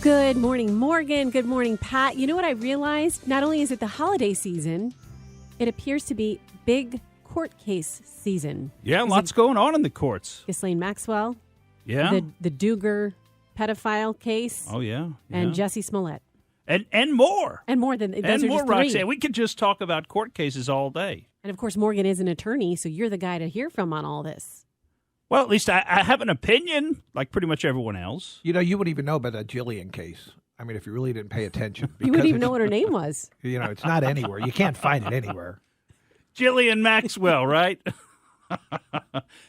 Good morning, Morgan. Good morning, Pat. You know what I realized? Not only is it the holiday season, it appears to be big court case season. Yeah, lots going on in the courts. Ghislaine Maxwell. Yeah. The Duger pedophile case. Oh, yeah. And Jussie Smollett. And more. And more than those and are more, just three. Roxanne. We could just talk about court cases all day. And, of course, Morgan is an attorney, so you're the guy to hear from on all this. Well, at least I have an opinion, like pretty much everyone else. You know, you wouldn't even know about that Jillian case. I mean, if you really didn't pay attention. You wouldn't even know what her name was. You know, it's not anywhere. You can't find it anywhere. Ghislaine Maxwell, right?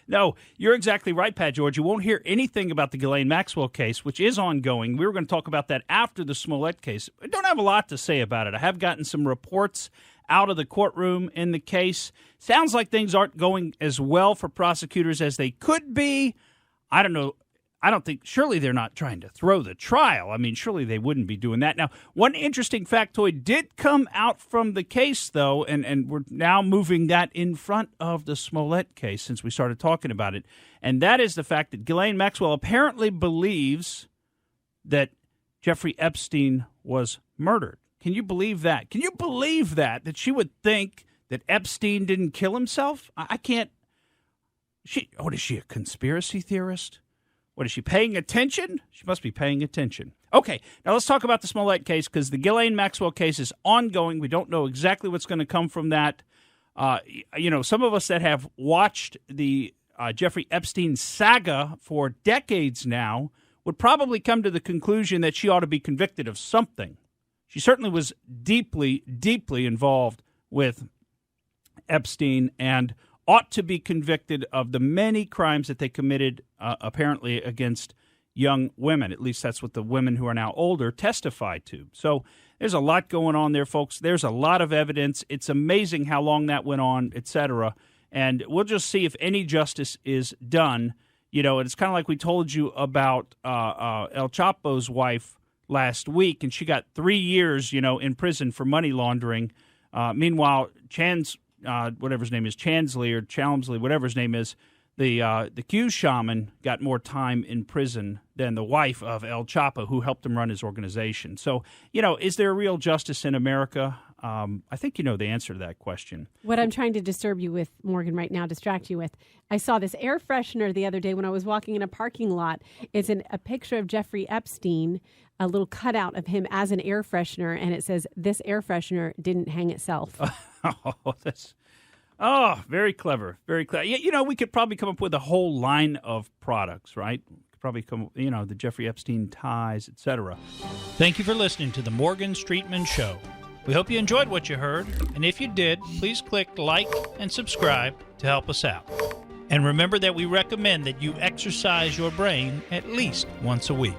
No, you're exactly right, Pat George. You won't hear anything about the Ghislaine Maxwell case, which is ongoing. We were going to talk about that after the Smollett case. I don't have a lot to say about it. I have gotten some reports out of the courtroom in the case. Sounds like things aren't going as well for prosecutors as they could be. I don't know. I don't think, surely they're not trying to throw the trial. I mean, surely they wouldn't be doing that. Now, one interesting factoid did come out from the case, though, and we're now moving that in front of the Smollett case since we started talking about it. And that is the fact that Ghislaine Maxwell apparently believes that Jeffrey Epstein was murdered. Can you believe that? Can you believe that she would think that Epstein didn't kill himself? I can't. What is she, a conspiracy theorist? What, is she paying attention? She must be paying attention. Okay, now let's talk about the Smollett case because the Ghislaine Maxwell case is ongoing. We don't know exactly what's going to come from that. Some of us that have watched the Jeffrey Epstein saga for decades now would probably come to the conclusion that she ought to be convicted of something. She certainly was deeply, deeply involved with Epstein and ought to be convicted of the many crimes that they committed, apparently, against young women. At least that's what the women who are now older testified to. So there's a lot going on there, folks. There's a lot of evidence. It's amazing how long that went on, et cetera. And we'll just see if any justice is done. You know, it's kind of like we told you about El Chapo's wife last week, and she got 3 years, in prison for money laundering. Meanwhile, whatever his name is, Chelmsley, whatever his name is, the Q shaman got more time in prison than the wife of El Chapo, who helped him run his organization. So, is there real justice in America? I think you know the answer to that question. What I'm trying to distract you with, I saw this air freshener the other day when I was walking in a parking lot. It's a picture of Jeffrey Epstein, a little cutout of him as an air freshener, and it says, "This air freshener didn't hang itself." Very clever, very clever. We could probably come up with a whole line of products, right? Probably come, the Jeffrey Epstein ties, etc. Thank you for listening to the Morgan Streetman Show. We hope you enjoyed what you heard, and if you did, please click like and subscribe to help us out. And remember that we recommend that you exercise your brain at least once a week.